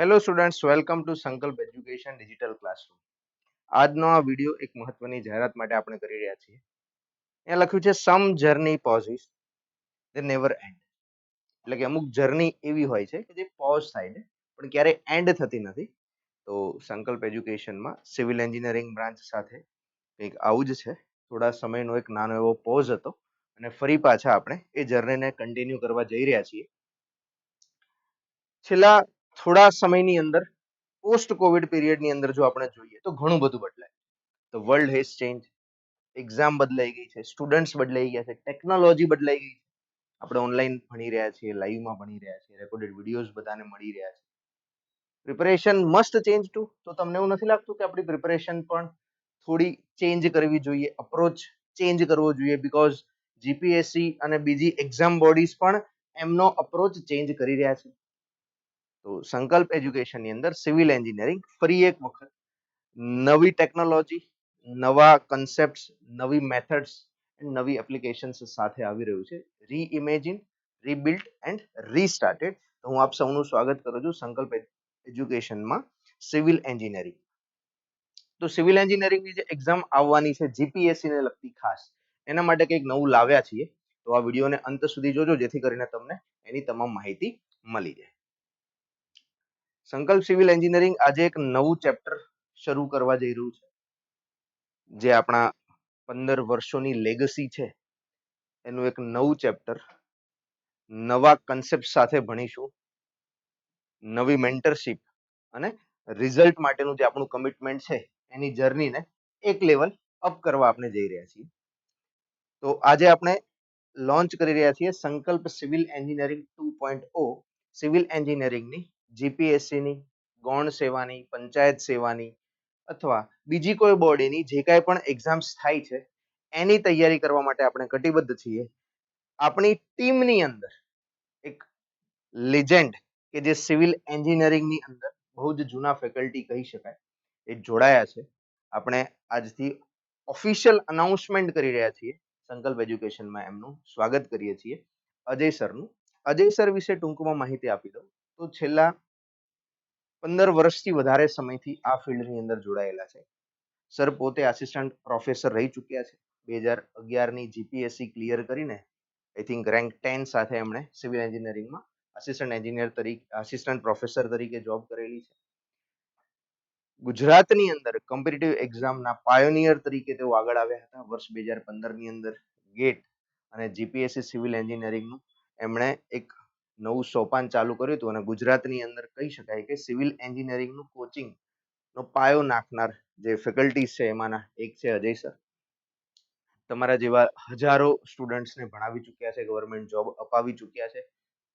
Hello students, welcome to સંકલ્પ education digital classroom. આજનો આ વિડીયો એક મહત્વની જાહેરાત માટે આપણે કરી રહ્યા છીએ. અહીંયા લખ્યું છે some journey poses they never end. એટલે કે અમુક જર્ની એવી હોય છે કે જે પોઝ થાય છે પણ ક્યારે એન્ડ થતી નથી. તો સંકલ્પ એજ્યુકેશનમાં સિવિલ એન્જિનિયરિંગ બ્રાન્ચ સાથે કંઈક આવું જ છે. થોડા સમયનો એક નાનો એવો પોઝ હતો અને ફરી પાછા આપણે એ જર્નીને કન્ટિન્યુ કરવા જઈ રહ્યા છીએ. છેલ્લા થોડા સમયની અંદર પોસ્ટ કોવિડ પીરિયડની અંદર જો આપણે જોઈએ તો ઘણું બધું બદલાય. તો વર્લ્ડ હેઝ ચેન્જ, એક્ઝામ બદલાઈ ગઈ છે, સ્ટુડન્ટ્સ બદલાઈ ગયા છે, ટેકનોલોજી બદલાઈ ગઈ છે. આપણે ઓનલાઈન ભણી રહ્યા છીએ, લાઈવમાં ભણી રહ્યા છીએ, રેકોર્ડેડ વિડીયોઝ બધાને મળી રહ્યા છે. Preparation must change too. તો તમને એવું નથી લાગતું કે આપણી પ્રિપરેશન પણ થોડી ચેન્જ કરવી જોઈએ, અપ્રોચ ચેન્જ કરવો જોઈએ? બીકોઝ જીપીએસસી અને બીજી એક્ઝામ બોડીઝ પણ એમનો અપ્રોચ ચેન્જ કરી રહ્યા છે. તો સંકલ્પ એજ્યુકેશનની અંદર સિવિલ એન્જિનિયરિંગ ફરી એક વખત નવી ટેકનોલોજી, નવા કન્સેપ્ટ, નવી મેથડ્સ, નવી એપ્લિકેશન્સ સાથે આવી રહ્યું છે. રીઇમેજિન, રીબિલ્ટ એન્ડ રીસ્ટાર્ટેડ. તો હું આપ સૌનું સ્વાગત કરું છું સંકલ્પ એજ્યુકેશનમાં સિવિલ એન્જિનિયરિંગ. તો સિવિલ એન્જિનિયરિંગની જે એક્ઝામ આવવાની છે જીપીએસસી ને લગતી ખાસ, એના માટે કંઈક નવું લાવ્યા છીએ. તો આ વિડીયોને અંત સુધી જોજો જેથી કરીને તમને એની તમામ માહિતી મળી જાય. સંકલ્પ સિવિલ એન્જિનિયરિંગ આજે એક નવું ચેપ્ટર શરૂ કરવા જઈ રહ્યું છે, જે આપણા 15 વર્ષોની લેગસી છે એનું એક નવું ચેપ્ટર. નવા કન્સેપ્ટ સાથે ભણીશું, નવી મેન્ટરશિપ અને રિઝલ્ટ માટેનું જે આપણું કમિટમેન્ટ છે એની જર્નીને એક લેવલ અપ કરવા આપણે જઈ રહ્યા છીએ. તો આજે આપણે લોન્ચ કરી રહ્યા છીએ સંકલ્પ સિવિલ એન્જિનિયરિંગ 2.0. સિવિલ એન્જિનિયરિંગની જીપીએસસીની, ગૌણ સેવાની, પંચાયત સેવાની અથવા બીજી કોઈ બોડીની જે કાંઈ પણ એક્ઝામ્સ થાય છે એની તૈયારી કરવા માટે આપણે કટિબદ્ધ છીએ. આપણી ટીમની અંદર એક લેજેન્ડ કે જે સિવિલ એન્જિનિયરિંગની અંદર બહુ જ જૂના ફેકલ્ટી કહી શકાય, એ જોડાયા છે. આપણે આજથી ઓફિશિયલ અનાઉન્સમેન્ટ કરી રહ્યા છીએ, સંકલ્પ એજ્યુકેશનમાં એમનું સ્વાગત કરીએ છીએ, અજય સરનું. અજય સર વિશે ટૂંકમાં માહિતી આપી દઉં તો છેલ્લા 15 વર્ષથી વધારે સમયથી આ ફિલ્ડની અંદર જોડાયેલા છે. સર પોતે આસિસ્ટન્ટ પ્રોફેસર રહી ચૂક્યા છે. 2011ની જીપીએસસી ક્લિયર કરીને આઈ થિંક રેન્ક 10 સાથે એમણે સિવિલ એન્જિનિયરિંગમાં આસિસ્ટન્ટ એન્જિનિયર તરીકે, આસિસ્ટન્ટ પ્રોફેસર તરીકે જોબ કરેલી છે. ગુજરાતની અંદર કોમ્પિટિટિવ એક્ઝામના પાયોનિયર તરીકે તેઓ આગળ આવ્યા હતા. વર્ષ 2015ની અંદર ગેટ અને જીપીએસસી સિવિલ એન્જિનિયરિંગનું એમણે એક નવું સોપાન ચાલુ કર્યું હતું અને ગુજરાતની અંદર કહી શકાય કે સિવિલ એન્જિનિયરિંગનું કોચિંગનો પાયો નાખનાર જે ફેકલ્ટીઝ છે એમાંના એક છે અજય સર. તમારા જેવા હજારો સ્ટુડન્ટ્સને ભણાવી ચૂક્યા છે, ગવર્મેન્ટ જોબ અપાવી ચૂક્યા છે.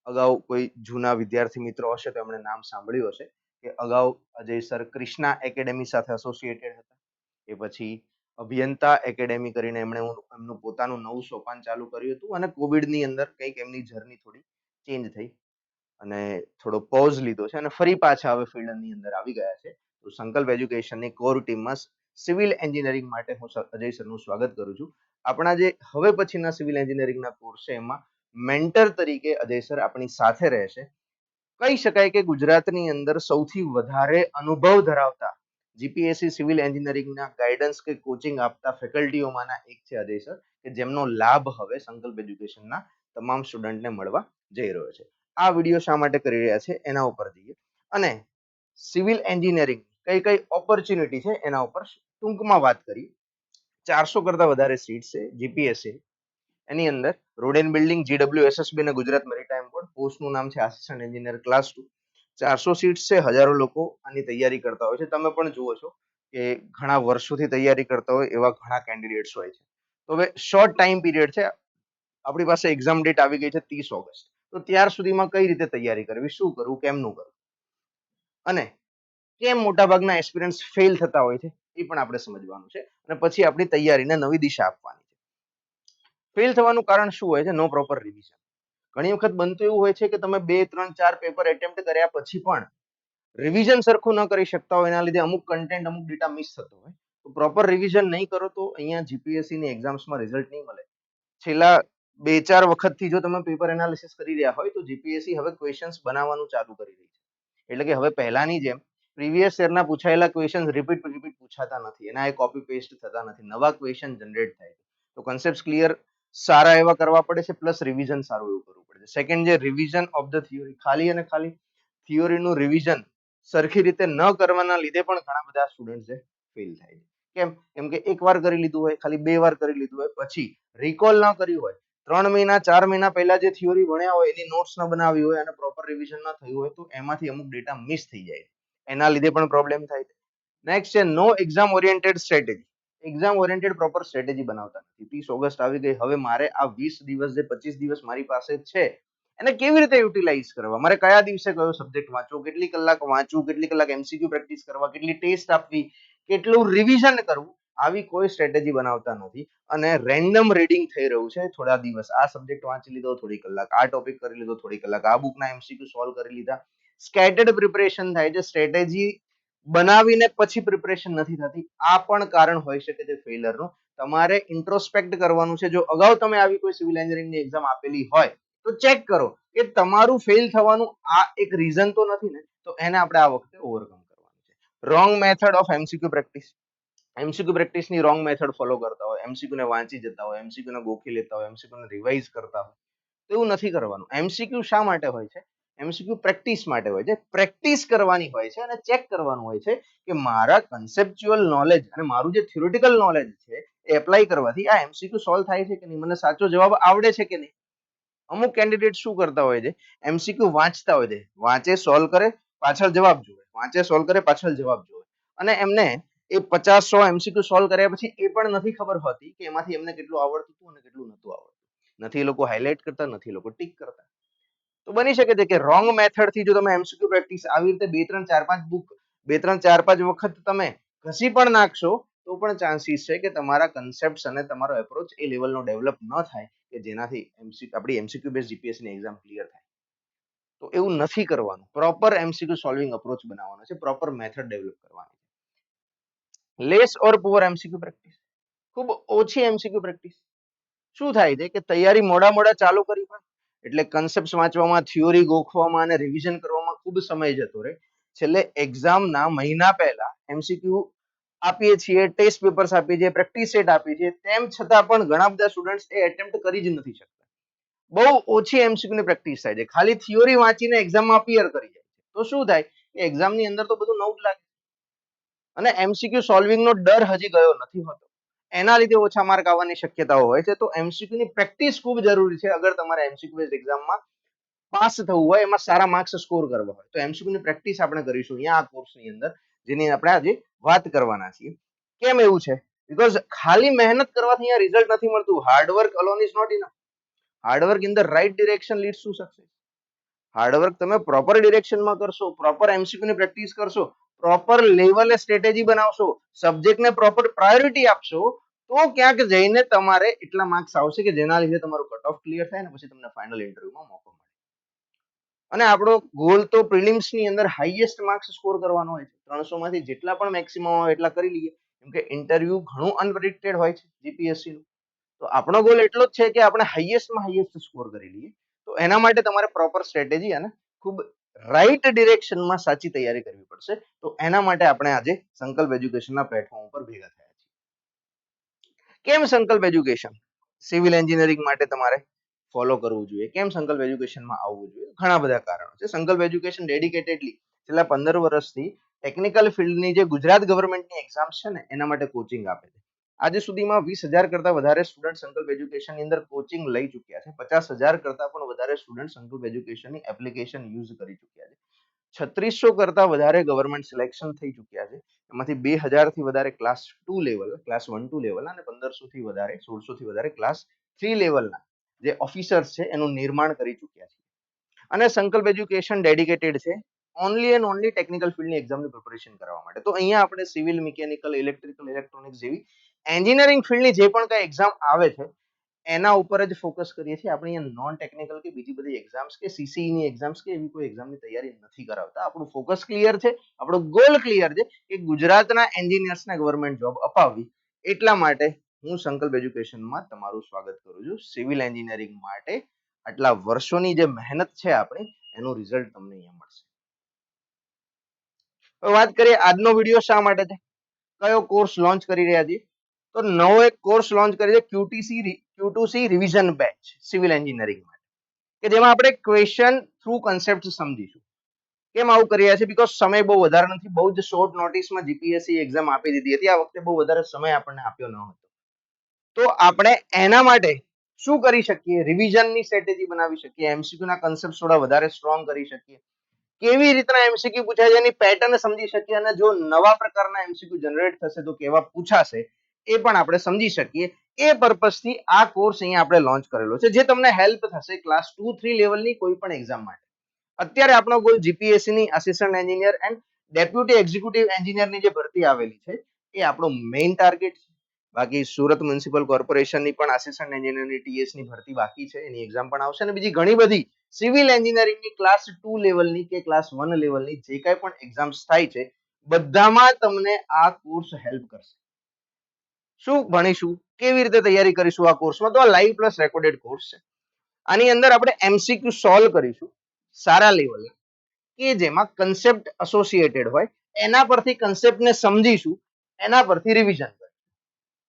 અગાઉ કોઈ જૂના વિદ્યાર્થી મિત્રો હશે તો એમણે નામ સાંભળ્યું હશે કે અગાઉ અજય સર ક્રિષ્ના એકેડેમી સાથે એસોસિએટેડ હતા. એ પછી અભિયંતા એકેડેમી કરીને એમણે એમનું પોતાનું નવું સોપાન ચાલુ કર્યું હતું અને કોવિડની અંદર કંઈક એમની જર્ની થોડી ચેન્જ થઈ અને થોડો પોઝ લીધો છે અને ફરી પાછા હવે ફિલ્ડની અંદર આવી ગયા છે. તો સંકલ્પ એજ્યુકેશનની કોર ટીમમાં સિવિલ એન્જિનિયરિંગ માટે હું અજય સરનું સ્વાગત કરું છું. આપણા જે હવે પછીના સિવિલ એન્જિનિયરિંગના કોર્સ છે એમાં મેન્ટર તરીકે અજય સર આપણી સાથે રહેશે. કહી શકાય કે ગુજરાતની અંદર સૌથી વધારે અનુભવ ધરાવતા જીપીએસસી સિવિલ એન્જિનિયરિંગના ગાઈડન્સ કે કોચિંગ આપતા ફેકલ્ટીઓમાંના એક છે અજય સર, કે જેમનો લાભ હવે સંકલ્પ એજ્યુકેશનના તમામ સ્ટુડન્ટને મળવા જઈ રહ્યો છે. આ વિડીયો શા માટે કરી રહ્યા છે એના ઉપર જઈએ અને સિવિલ એન્જિનિયરિંગ કઈ કઈ ઓપોર્ચ્યુનિટી છે એના ઉપર ટૂંકમાં વાત કરીએ. 400 કરતા વધારે સીટ છે જીપીએસસી. એની અંદર રોડ એન્ડ બિલ્ડિંગ, GWSSB અને ગુજરાત મેરીટાઈમ બોર્ડ. પોસ્ટનું નામ છે આસિસ્ટન્ટ એન્જિનિયર ક્લાસ 2. 400 સીટ છે, હજારો લોકો આની તૈયારી કરતા હોય છે. તમે પણ જુઓ છો કે ઘણા વર્ષોથી તૈયારી કરતા હોય એવા ઘણા કેન્ડિડેટ્સ હોય છે. તો હવે શોર્ટ ટાઈમ પીરિયડ છે. આપણી પાસે એક્ઝામ ડેટ આવી ગઈ છે 30 ઓગસ્ટ. તો ત્યાર સુધીમાં કઈ રીતે તૈયારી કરવી, શું કરવું, કેમનું કરવું અને કેમ મોટાભાગના એસ્પિરન્ટ્સ ફેલ થતા હોય છે એ પણ આપણે સમજવાનું છે અને પછી આપણી તૈયારીને નવી દિશા આપવાની છે. ફેલ થવાનું કારણ શું હોય છે? નો પ્રોપર રિવિઝન. ઘણી વખત બનતું એવું હોય છે કે તમે 2, 3, 4 પેપર એટેમ્પ્ટ કર્યા પછી પણ રિવિઝન સરખું ન કરી શકતા હોય, એના લીધે અમુક કન્ટેન્ટ, અમુક ડેટા મિસ થતો હોય. તો પ્રોપર રિવિઝન નહીં કરો તો અહીંયા જીપીએસસી ની એક્ઝામ્સમાં રિઝલ્ટ નહીં મળે. છેલ્લા 2-4 વખતથી જો તમે પેપર એનાલિસિસ કરી રહ્યા હોય તો જીપીએસસી હવે ક્વેશ્ચન્સ બનાવવાનું ચાલુ કરી રહી છે. એટલે કે હવે પહેલાની જેમ પ્રીવિયસ યરના પૂછાયેલા ક્વેશ્ચન રિપીટ પૂછાતા નથી, એના એ કોપી પેસ્ટ થતા નથી, નવા ક્વેશ્ચન જનરેટ થાય છે. તો કન્સેપ્ટ ક્લિયર સારા એવા કરવા પડે છે, પ્લસ રિવિઝન સારું એવું કરવું પડે છે. સેકન્ડ જે રિવિઝન ઓફ ધ થિયોરી, ખાલી અને ખાલી થિયોરીનું રિવિઝન સરખી રીતે ન કરવાના લીધે પણ ઘણા બધા સ્ટુડન્ટ ફેલ થાય છે. કેમ કે એક વાર કરી લીધું હોય, ખાલી 2 વાર કરી લીધું હોય, પછી રિકોલ ન કર્યું હોય, 3 મહિના 4 મહિના પહેલા જે થિયોરી ભણ્યા હોય એની નોટ્સ ન બનાવી હોય અને પ્રોપર રિવિઝન ન થયું હોય તો એમાંથી અમુક ડેટા મિસ થઈ જાય, એના લીધે પણ પ્રોબ્લેમ થાય છે. નેક્સ્ટ છે no exam oriented strategy. Exam oriented proper strategy બનાવતા નથી. 30 ઓગસ્ટ આવી ગઈ, હવે મારે આ 20 દિવસ જે 25 દિવસ મારી પાસે છે એને કેવી રીતે યુટિલાઇઝ કરવા, મારે કયા દિવસે કયો સબ્જેક્ટ વાંચવો, કેટલી કલાક વાંચવું, કેટલી કલાક એમસીક્યુ પ્રેક્ટિસ કરવા, કેટલી ટેસ્ટ આપવી, કેટલું રિવિઝન કરવું, આવી કોઈ સ્ટ્રેટેજી બનાવતા નથી અને રેન્ડમ રીડિંગ થઈ રહ્યું છે. થોડા દિવસ આ સબ્જેક્ટ વાંચી લીધો, થોડી કલાક આ ટોપિક કરી લીધો, થોડી કલાક આ બુકના એમસીક્યુ સોલ્વ કરી લીધા. સ્કેટર્ડ પ્રિપરેશન થાય છે, સ્ટ્રેટેજી બનાવીને પછી પ્રિપરેશન નથી થતી. આ પણ કારણ હોઈ શકે છે ફેલરનું. તમારે ઇન્ટ્રોસ્પેક્ટ કરવાનું છે. જો અગાઉ તમે આવી કોઈ સિવિલ એન્જિનિયરિંગની એક્ઝામ આપેલી હોય તો ચેક કરો કે તમારું ફેલ થવાનું આ એક રીઝન તો નથી ને, તો એને આપણે આ વખતે ઓવરકમ કરવાનું છે. Wrong method of MCQ practice. MCQ પ્રેક્ટિસની રોંગ મેથડ ફોલો કરતા હોય, એમસીક્યુ ને વાંચી જતા હોય, એમસીક્યુ ને ગોખી લેતા હોય, એમસીક્યુ ને રિવાઇઝ કરતા હોય, તો એવું નથી કરવાનું. એમસીક્યુ શા માટે હોય છે? એમસીક્યુ પ્રેક્ટિસ માટે હોય છે, પ્રેક્ટિસ કરવાની હોય છે અને ચેક કરવાનું હોય છે કે મારા કન્સેપ્ચ્યુઅલ નોલેજ અને મારું જે થિયોરિટિકલ નોલેજ છે એ એપ્લાય કરવાથી આ એમસીક્યુ સોલ્વ થાય છે કે નહીં, મને સાચો જવાબ આવડે છે કે નહીં. અમુક કેન્ડિડેટ શું કરતા હોય છે, એમસીક્યુ વાંચતા હોય છે, વાંચે સોલ્વ કરે પાછળ જવાબ જોવે, વાંચે સોલ્વ કરે પાછળ જવાબ જોવે, અને એમને એ 50-100 એમસીક્યુ સોલ્વ કર્યા પછી એ પણ નથી ખબર હોતી કે એમાંથી એમને કેટલું આવડતું હતું અને કેટલું નતું આવડતું. નથી એ લોકો હાઇલાઇટ કરતા, નથી એ લોકો ટીક કરતા. તો બની શકે છે કે રોંગ મેથડ થી જો તમે એમસીક્યુ પ્રેક્ટિસ આવી રીતે 2-3-4-5 બુક 2-3-4-5 વખત તમે ઘસી પણ નાખશો તો પણ ચાન્સીસ છે કે તમારા કન્સેપ્ટ અને તમારો એપ્રોચ એ લેવલનો ડેવલપ ન થાય કે જેનાથી આપણી એમસીક્યુ બેઝ જીપીએસસી ની એક્ઝામ ક્લિયર થાય. તો એવું નથી કરવાનું. પ્રોપર એમસીક્યુ સોલ્વિંગ અપ્રોચ બનાવવાનો છે, પ્રોપર મેથડ ડેવલપ કરવાની છે. લેસ ઓર પુઅર એમસીક્યુ પ્રેક્ટિસ. ખૂબ ઓછી એમસીક્યુ પ્રેક્ટિસ. શું થાય છે કે તૈયારી મોડા ચાલુ કરી હોય એટલે કન્સેપ્ટ વાંચવામાં, થિયોરી ગોખવામાં અને રિવિઝન કરવામાં ખૂબ સમય જતો રહે. છેલ્લે એક્ઝામના મહિના પહેલા એમસીક્યુ આપીએ છીએ, ટેસ્ટ પેપર્સ આપીએ છીએ, પ્રેક્ટિસ સેટ આપીએ છીએ, તેમ છતાં પણ ઘણા બધા સ્ટુડન્ટ્સ એ એટેમ્પ્ટ કરી જ નથી શકતા. બહુ ઓછી એમસીક્યુ ની પ્રેક્ટિસ થાય છે, ખાલી થિયોરી વાંચીને એક્ઝામમાં અપિયર કરી જાય. તો શું થાય કે એક્ઝામની અંદર તો બધું નવું જ લાગે અને એમસીક્યુ સોલ્વિંગ નો ડર હજી ગયો નથી હોતો. એના લીધે ઓછા માર્ક આવવાની શક્યતાઓ હોય છે. તો એમસીક્યુ ની પ્રેક્ટિસ ખૂબ જરૂરી છે અગર તમારે એમસીક્યુ બેઝ એક્ઝામમાં પાસ થવું હોય, એમાં સારા માર્ક્સ સ્કોર કરવા હોય તો એમસીક્યુ ની પ્રેક્ટિસ આપણે કરીશું અહીંયા આ કોર્સની અંદર, જેની આપણે આજે વાત કરવાના છીએ. કેમ એવું છે? બીકોઝ ખાલી મહેનત કરવાથી અહીંયા રિઝલ્ટ નથી મળતું. Hard work alone is not enough. Hard work in the right direction leads to success. Hard work તમે પ્રોપર ડિરેક્શનમાં કરશો, પ્રોપર એમસીક્યુ ની પ્રેક્ટિસ કરશો, પ્રોપર લેવલે સ્ટ્રેટેજી બનાવશો, સબ્જેક્ટને પ્રોપર પ્રાયોરિટી આપશો, તો ક્યાંક જઈને તમારે એટલા માર્ક્સ આવશે કે જેના લીધે તમારું કટ ઓફ ક્લિયર થાય ને પછી તમને ફાઇનલ ઇન્ટરવ્યુમાં મોકો મળે. અને આપણો ગોલ તો પ્રિલિમ્સ ની અંદર હાઈએસ્ટ માર્ક્સ સ્કોર કરવાનો હોય છે. 300 માંથી જેટલા પણ મેક્સિમમ આવે એટલા કરી લઈએ, કેમ કે ઇન્ટરવ્યુ ઘણું અનપ્રિડિક્ટેડ હોય છે જીપીએસસી નું. તો આપણો ગોલ એટલો જ છે કે આપણે હાઈએસ્ટમાં હાઈએસ્ટ સ્કોર કરી લઈએ. તો એના માટે તમારે પ્રોપર સ્ટ્રેટેજી અને ખૂબ રાઈટ ડિરેક્શનમાં સાચી તૈયારી કરવી પડશે. તો એના માટે આપણે આજે સંકલ્પ એજ્યુકેશનના પ્લેટફોર્મ ઉપર ભેગા થયા છીએ. કેમ સંકલ્પ એજ્યુકેશન સિવિલ એન્જિનિયરિંગ માટે તમારે ફોલો કરવું જોઈએ, કેમ સંકલ્પ એજ્યુકેશનમાં આવવું જોઈએ? ઘણા બધા કારણો છે. સંકલ્પ એજ્યુકેશન ડેડિકેટેડલી છેલ્લા 15 વર્ષથી ટેકનિકલ ફિલ્ડની જે ગુજરાત ગવર્મેન્ટની એક્ઝામ છે ને એના માટે કોચિંગ આપે છે. આજે સુધીમાં 20,000 કરતા વધારે સ્ટુડન્ટ સંકલ્પ એજ્યુકેશનની અંદર કોચિંગ લઈ ચૂક્યા છે. 50,000 કરતા પણ વધારે સ્ટુડન્ટ સંકલ્પ એજ્યુકેશનની એપ્લિકેશન યુઝ કરી ચૂક્યા છે. 3600 કરતા વધારે ગવર્મેન્ટ સિલેક્શન થઈ ચૂક્યા છે. એમાંથી 2000 થી વધારે ક્લાસ 2 લેવલ, ક્લાસ 1-2 લેવલ અને 1500 થી વધારે 1600 થી વધારે ક્લાસ 3 લેવલના જે ઓફિસર્સ છે એનું નિર્માણ કરી ચૂક્યા છે. અને સંકલ્પ એજ્યુકેશન ડેડિકેટેડ છે ઓનલી એન્ડ ઓનલી ટેકનિકલ ફિલ્ડની એક્ઝામની પ્રિપરેશન કરવા માટે. તો અહીંયા આપણે સિવિલ, મિકેનિકલ, ઇલેક્ટ્રિકલ, ઇલેક્ટ્રોનિક્સ જેવી એન્જિનિયરિંગ ફિલ્ડની જે પણ કઈ એક્ઝામ આવે છે એના ઉપર જ ફોકસ કરીએ છીએ. આપણે અહીંયા નોન ટેકનિકલ કે બીજી બધી એક્ઝામ્સ કે સીસીઈ ની એક્ઝામ્સ કે એવી કોઈ એક્ઝામની તૈયારી નથી કરાવતા. આપણું ફોકસ ક્લિયર છે, આપણો ગોલ ક્લિયર છે કે ગુજરાતના એન્જિનિયર્સને ગવર્મેન્ટ જોબ અપાવવી. એટલા માટે હું સંકલ્પ એજ્યુકેશનમાં તમારું સ્વાગત કરું છું. સિવિલ એન્જિનિયરિંગ માટે આટલા વર્ષોની જે મહેનત છે આપણી એનું રિઝલ્ટ તમને અહીંયા મળશે. વાત કરીએ આજનો વિડીયો શા માટે છે, કયો કોર્સ લોન્ચ કરી રહ્યા છીએ, તો નવો એક કોર્સ લોન્ચ કરી છે Q2C revision batch civil engineering માટે, કે જેમાં આપણે ક્વેશ્ચન થ્રુ કન્સેપ્ટ સમજીશું. કેમ આવું કરી રહ્યા છે? બીકોઝ સમય બહુ વધારે નથી, બહુ જ શોર્ટ નોટિસમાં જીપીએસસી એક્ઝામ આપી દીધી હતી. આ વખતે બહુ વધારે સમય આપણને આપ્યો ન હતો, તો આપણે એના માટે શું કરી શકીએ? રિવિઝનની સ્ટ્રેટેજી બનાવી શકીએ, એમસીક્યુ ના કન્સેપ્ટ થોડા વધારે સ્ટ્રોંગ કરી શકીએ, કેવી રીતના એમસીક્યુ પૂછાય છે એની પેટર્ન સમજી શકીએ, અને જો નવા પ્રકારના એમસીક્યુ જનરેટ થશે તો કેવા પૂછાશે એ પણ આપણે સમજી શકીએ. એ પર્પઝથી આ કોર્સ અહીંયા આપણે લોન્ચ કરેલો છે, જે તમને હેલ્પ થશે ક્લાસ 2-3 લેવલની કોઈ પણ એક્ઝામ માટે. અત્યારે આપણો ગોલ જીપીએસસી ની assistant engineer and deputy executive એન્જિનિયરની જે ભરતી આવેલી છે એ આપણો મેઇન ટાર્ગેટ છે. બાકી સુરત મ્યુનિસિપલ કોર્પોરેશનની પણ આસિસ્ટન્ટ એન્જિનિયરની ટીએસની ભરતી બાકી છે, એની એક્ઝામ પણ આવશે, અને બીજી ઘણી બધી સિવિલ એન્જિનિયરિંગની ક્લાસ 2 લેવલની કે ક્લાસ 1 લેવલની જે કાંઈ પણ એક્ઝામ્સ થાય છે, બધામાં તમને આ કોર્સ હેલ્પ કરશે. શું ભણીશું, કેવી રીતે તૈયારી કરીશું આ કોર્સમાં? તો આ લાઈવ પ્લસ રેકોર્ડેડ કોર્સ છે. આની અંદર આપણે એમસીક્યુ સોલ્વ કરીશું સારા લેવલના, કે જેમાં કન્સેપ્ટ એસોસિએટેડ હોય, એના પરથી કન્સેપ્ટને સમજીશું, એના પરથી રિવિઝન કરીશું.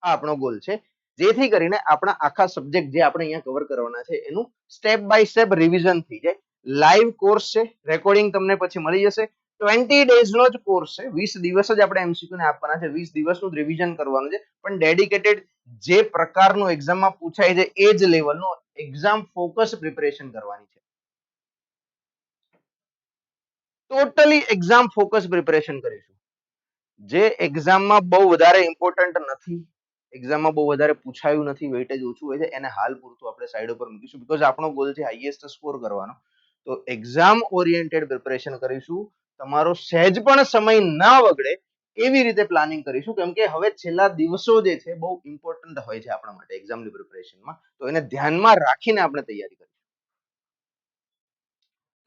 આ આપણો ગોલ છે, જેથી કરીને આપણા આખા સબ્જેક્ટ જે આપણે અહીંયા કવર કરવાના છે એનું સ્ટેપ બાય સ્ટેપ રિવિઝન થઈ જાય. લાઈવ કોર્સ છે, રેકોર્ડિંગ તમને પછી મળી જશે. 20 ડેઝનો જ કોર્સ છે, 20 દિવસ જ આપણે એમસીક્યુ ને આપવાના છે, 20 દિવસનું જ રિવિઝન કરવાનું છે, પણ ડેડિકેટેડ જે પ્રકારનું એક્ઝામમાં પૂછાય છે એ જ લેવલનું એક્ઝામ ફોકસ પ્રિપરેશન કરવાની છે. ટોટલી એક્ઝામ ફોકસ પ્રિપરેશન કરીશું. જે એક્ઝામમાં બહુ વધારે ઇમ્પોર્ટન્ટ નથી, એક્ઝામમાં બહુ વધારે પૂછાયું નથી, વેઇટેજ ઓછું હોય છે, એને હાલ પૂરતું આપણે સાઈડ ઉપર મૂકીશું, બીકોઝ આપણો ગોલ છે હાઈએસ્ટ સ્કોર કરવાનો. તો એક્ઝામ ઓરિએન્ટેડ પ્રિપરેશન કરીશું. તમારો સહેજ પણ સમય ના બગડે એવી રીતે પ્લાનિંગ કરીશું, કેમ કે હવે છેલ્લા દિવસો જે છે બહુ ઇમ્પોર્ટન્ટ હોય છે આપણા માટે એક્ઝામની પ્રિપરેશનમાં, તો એને ધ્યાનમાં રાખીને આપણે તૈયારી કરીશું.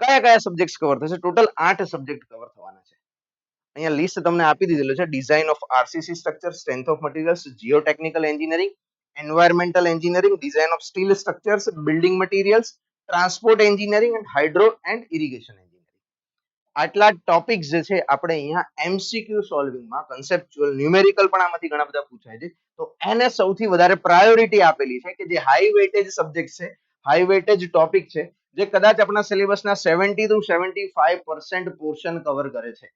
કયા કયા સબ્જેક્ટ કવર થશે? ટોટલ 8 સબ્જેક્ટ કવર થવાના છે. અહીંયા લિસ્ટ તમને આપી દીધેલું છે. Design of RCC structure, strength of materials, geotechnical engineering, environmental engineering, design of steel structures, building materials, transport engineering and hydro and irrigation engineering. આટલા ટોપિક્સ જે છે આપણે અહીંયા એમસીક્યુ સોલ્વિંગમાં કન્સેપ્ચ્યુઅલ ન્યુમેરિકલ પણ આમાંથી ઘણા બધા પૂછાય છે, તો એને સૌથી વધારે પ્રાયોરિટી આપેલી છે, કે જે હાઈ વેટેજ સબ્જેક્ટ છે, હાઈ વેટેજ ટોપિક છે, જે કદાચ આપણા સિલેબસના 70-75% પોર્શન કવર કરે છે.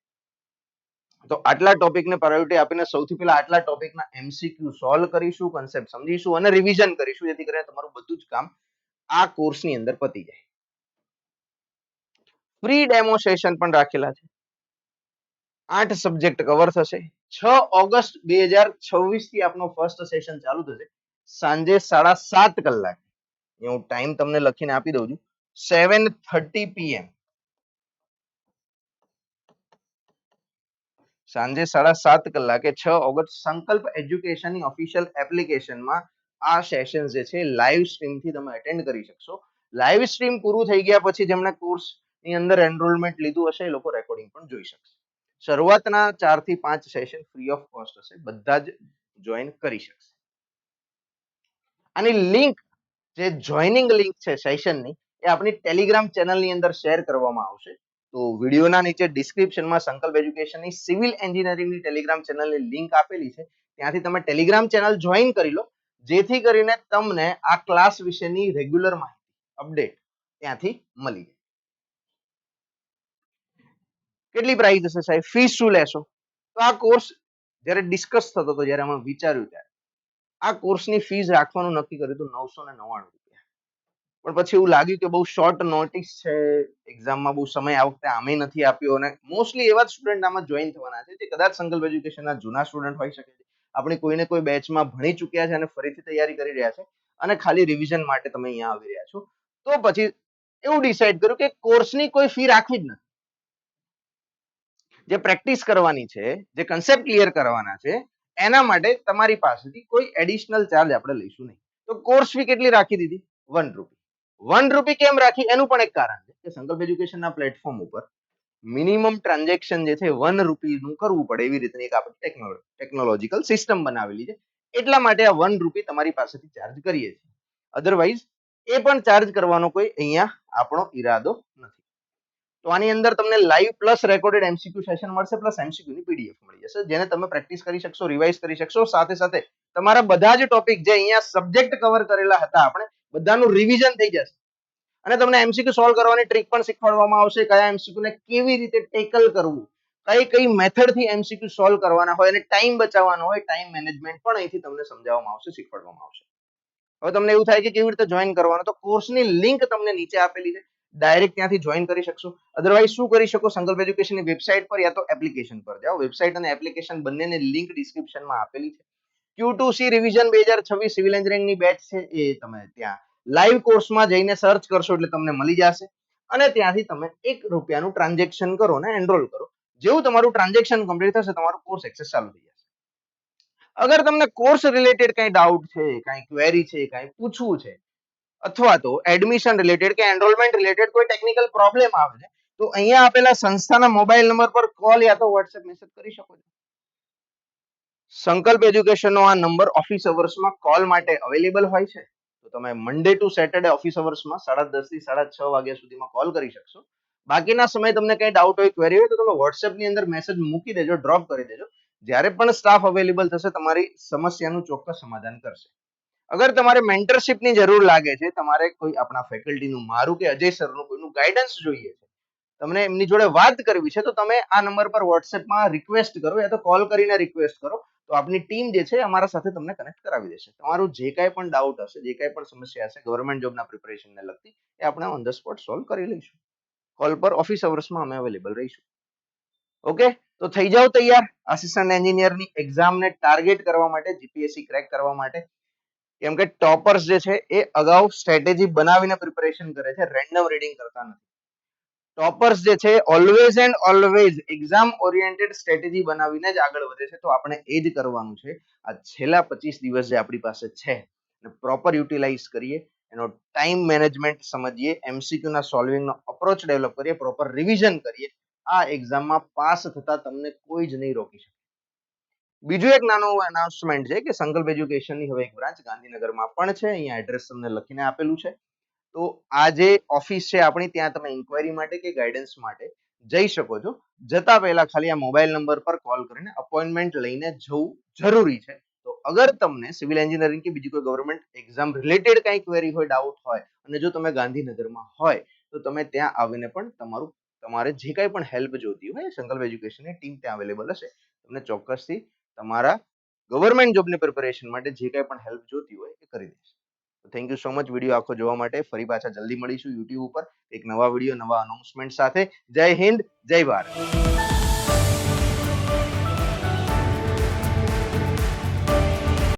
તો આટલા ટોપિકને પ્રાયોરિટી આપીને સૌથી પહેલા આટલા ટોપિકના એમસીક્યુ સોલ્વ કરીશું, કન્સેપ્ટ સમજીશું અને રિવિઝન કરીશું, જેથી કરીને તમારું બધું જ કામ આ કોર્સની અંદર પતી જાય. ફ્રી ડેમો સેશન પણ રાખેલા છે. 8 સબ્જેક્ટ કવર થશે. 6 ઓગસ્ટ 2026 થી આપનો ફર્સ્ટ સેશન ચાલુ થશે, સાંજે 7:30 કલાકે. હું ટાઈમ તમને લખીને આપી દઉં છું, 7:30 PM. સાંજે 7:30 કલાકે 6 ઓગસ્ટ સંકલ્પ એજ્યુકેશનની ઓફિશિયલ એપ્લિકેશનમાં આ સેશન જે છે લાઈવ સ્ટ્રીમથી તમે અટેન્ડ કરી શકશો. લાઈવ સ્ટ્રીમ પૂરું થઈ ગયા પછી જેમણે કોર્સની અંદર એનરોલમેન્ટ લીધું હશે એ લોકો રેકોર્ડિંગ પણ જોઈ શકશે. શરૂઆતના 4 થી 5 સેશન ફ્રી ઓફ કોસ્ટ હશે, બધા જ જોઈન કરી શકશે. આની લિંક, જે જોઈનિંગ લિંક છે સેશનની, એ આપણી ટેલિગ્રામ ચેનલની અંદર શેર કરવામાં આવશે. તો વિડીયોના નીચે ડિસ્ક્રિપ્શનમાં સંકલ્પ એજ્યુકેશનની સિવિલ એન્જિનિયરિંગની ટેલિગ્રામ ચેનલની લિંક આપેલી છે, ત્યાંથી તમે ટેલિગ્રામ ચેનલ જોઈન કરી લો, જેથી કરીને તમને આ ક્લાસ વિશેની રેગ્યુલર માહિતી, અપડેટ ત્યાંથી મળી જાય. કેટલી પ્રાઇસ હશે સાહેબ, ફીસ શું લેશો? તો આ કોર્સ જ્યારે ડિસ્કસ થતો હતો, જ્યારે અમે વિચાર્યું ત્યારે આ કોર્સની ફીસ રાખવાનું નક્કી કર્યું હતું 999 રૂપિયા. પણ પછી એવું લાગ્યું કે બહુ શોર્ટ નોટિસ છે, એક્ઝામમાં બહુ સમય આ વખતે આમે નથી આપ્યો, અને મોસ્ટલી એવા જ સ્ટુડન્ટ આમાં જોઈન થવાના છે જે કદાચ સંકલ્પ એજ્યુકેશનના જૂના સ્ટુડન્ટ હોઈ શકે છે, આપણે કોઈને કોઈ બેચમાં ભણી ચૂક્યા છે અને ફરીથી તૈયારી કરી રહ્યા છે, અને ખાલી રિવિઝન માટે તમે અહીંયા આવી રહ્યા છો. તો પછી એવું ડિસાઈડ કર્યું કે કોર્સની કોઈ ફી રાખવી જ નથી. જે પ્રેક્ટિસ કરવાની છે, જે કન્સેપ્ટ ક્લિયર કરવાના છે, એના માટે તમારી પાસેથી કોઈ એડિશનલ ચાર્જ આપણે લઈશું નહીં. તો કોર્સ ફી કેટલી રાખી દીધી? 1 રૂપી. 1 રૂપી કેમ રાખી? એનું પણ એક કારણ છે કે સંકલ્પ એજ્યુકેશનના પ્લેટફોર્મ ઉપર મિનિમમ ટ્રાન્ઝેક્શન જે છે 1 રૂપીનું કરવું પડે, એવી રીતની એક આપણે ટેકનોલોજીકલ સિસ્ટમ બનાવેલી છે. એટલા માટે આ 1 રૂપી તમારી પાસેથી ચાર્જ કરીએ છીએ. અધરવાઇઝ એ પણ ચાર્જ કરવાનો કોઈ અહીંયા આપણો ઈરાદો નથી. તો આની અંદર તમને live plus recorded MCQ session મળશે, પ્લસ એમસીક્યુ ની પીડીએફ મળી જશે, જેને તમે પ્રેક્ટિસ કરી શકશો, રિવાઇઝ કરી શકશો. સાથે સાથે તમારા બધા જ ટોપિક જે અહીંયા સબ્જેક્ટ કવર કરેલા હતા આપણે બધાનું રિવિઝન થઈ જશે અને તમને એમસીક્યુ સોલ્વ કરવાની ટ્રીક પણ શીખવાડવામાં આવશે. કયા એમસીક્યુ ને કેવી રીતે ટેકલ કરવું, કઈ મેથડ થી એમસીક્યુ સોલ્વ કરવાના હોય અને ટાઈમ બચાવવાનો હોય, ટાઈમ મેનેજમેન્ટ પણ અહીંથી તમને સમજાવવામાં આવશે, શીખવાડવામાં આવશે. હવે તમને એવું થાય કે કેવી રીતે જોઈન કરવાનો, તો કોર્સની લિંક તમને નીચે આપેલી છે, ડાયરેક્ટ ત્યાંથી જોઈન કરી શકશો. અધરવાઇઝ શું કરી શકો, સંકલ્પ એજ્યુકેશનની વેબસાઇટ પર યા તો એપ્લિકેશન પર જાઓ. વેબસાઇટ અને એપ્લિકેશન બંનેની લિંક ડિસ્ક્રિપ્શનમાં આપેલી છે. Q2C રિવિઝન 2026 સિવિલ એન્જિનિયરિંગની બેચ છે, એ તમે ત્યાં લાઈવ કોર્સમાં જઈને સર્ચ કરશો એટલે તમને મળી જશે અને ત્યાંથી તમે ₹1 ટ્રાન્ઝેક્શન કરો ને એનરોલ કરો. જેવું તમારું ટ્રાન્ઝેક્શન કમ્પ્લીટ થશે તમારું કોર્સ એક્સેસ ચાલુ થઈ જશે. અગર તમને કોર્સ રિલેટેડ કઈ ડાઉટ છે, કઈ ક્વેરી છે, કઈ પૂછવું છે અથવા તો એડમિશન રિલેટેડ કે એનરોલમેન્ટ રિલેટેડ કોઈ ટેકનિકલ પ્રોબ્લેમ આવે છે તો અહીંયા આપેલા સંસ્થાના મોબાઈલ નંબર પર કોલ યા તો વોટ્સએપ મેસેજ કરી શકો છો. સંકલ્પ એજ્યુકેશનનો આ નંબર ઓફિસ અવર્સમાં કોલ માટે અવેલેબલ હોય છે. તો તમે મંડે ટુ સેટરડે ઓફિસ અવર્સમાં 10:30 થી 6:30 વાગ્યા સુધીમાં કોલ કરી શકશો. બાકીના સમય તમને કઈ ડાઉટ હોય, ક્વેરી હોય તો તમે વોટ્સએપની અંદર મેસેજ મૂકી દેજો, ડ્રોપ કરી દેજો. જ્યારે પણ સ્ટાફ અવેલેબલ થશે તમારી સમસ્યાનું ચોક્કસ સમાધાન કરશે. અગર તમારે મેન્ટરશિપની જરૂર લાગે છે, તમારે કોઈ આપણા ફેકલ્ટીનું, મારું કે અજય સરનું કોઈનું ગાઈડન્સ જોઈએ છે, તમને એમની જોડે વાત કરવી છે, તો તમે આ નંબર પર વોટ્સએપમાં રિક્વેસ્ટ કરો યા તો કોલ કરીને રિક્વેસ્ટ કરો, તો આપણી ટીમ જે છે અમારા સાથે તમને કનેક્ટ કરાવી દેશે. તમારું જે કાંઈ પણ ડાઉટ હશે, જે કાંઈ પણ સમસ્યા હશે ગવર્મેન્ટ જોબના પ્રિપરેશનને લગતી, એ આપણે ઓન ધ સ્પોટ સોલ્વ કરી લઈશું. કોલ પર ઓફિસ અવર્સમાં અમે અવેલેબલ રહીશું. ઓકે, તો થઈ જાઓ તૈયાર આસિસ્ટન્ટ એન્જિનિયરની એક્ઝામને ટાર્ગેટ કરવા માટે, જીપીએસસી ક્રેક કરવા માટે. કેમ કે ટોપર્સ જે છે એ અગાઉ સ્ટ્રેટેજી બનાવીને પ્રિપરેશન કરે છે, રેન્ડમ રીડિંગ કરતા નથી. ટોપર્સ જે છે always and always exam oriented strategy બનાવીને જ આગળ વધે છે. તો આપણે એ જ કરવાનું છે. આ છેલ્લા 25 દિવસ જે આપણી પાસે છે પ્રોપર યુટિલાઇઝ કરીએ, એનો ટાઈમ મેનેજમેન્ટ સમજીએ, એમસીક્યુ ના સોલ્વિંગનો અપ્રોચ ડેવલપ કરીએ, પ્રોપર રિવિઝન કરીએ. આ એક્ઝામમાં પાસ થતા તમને કોઈ જ નહીં રોકી શકે. બીજું એક નાનું અનાઉન્સમેન્ટ છે કે સંકલ્પ એજ્યુકેશનની હવે એક બ્રાન્ચ ગાંધીનગરમાં પણ છે. અહીંયા એડ્રેસ તમને લખીને આપેલું છે. તો આ જે ઓફિસ છે આપણી, ત્યાં તમે ઇન્ક્વાયરી માટે કે ગાઈડન્સ માટે જઈ શકો છો. જતા પહેલા ખાલી આ મોબાઈલ નંબર પર કોલ કરીને અપોઇન્ટમેન્ટ લઈને જવું જરૂરી છે. તો અગર તમને સિવિલ એન્જિનિયરિંગ કે બીજી કોઈ ગવર્મેન્ટ એક્ઝામ રિલેટેડ કઈ ક્વેરી હોય, ડાઉટ હોય અને જો તમે ગાંધીનગરમાં હોય તો તમે ત્યાં આવીને પણ તમારે જે કાંઈ પણ હેલ્પ જોતી હોય, સંકલ્પ એજ્યુકેશનની ટીમ ત્યાં અવેલેબલ હશે. તમને ચોક્કસથી તમારા ગવર્મેન્ટ જોબની પ્રિપેરેશન માટે જે કાંઈ પણ હેલ્પ જોતી હોય એ કરી દેશે. Thank you so much video આખો જોવા માટે. ફરી પાછા જલ્દી મળીશું યુટ્યુબ ઉપર એક નવા વિડીયો, નવા અનાઉન્સમેન્ટ સાથે. જય હિન્દ, જય ભારત.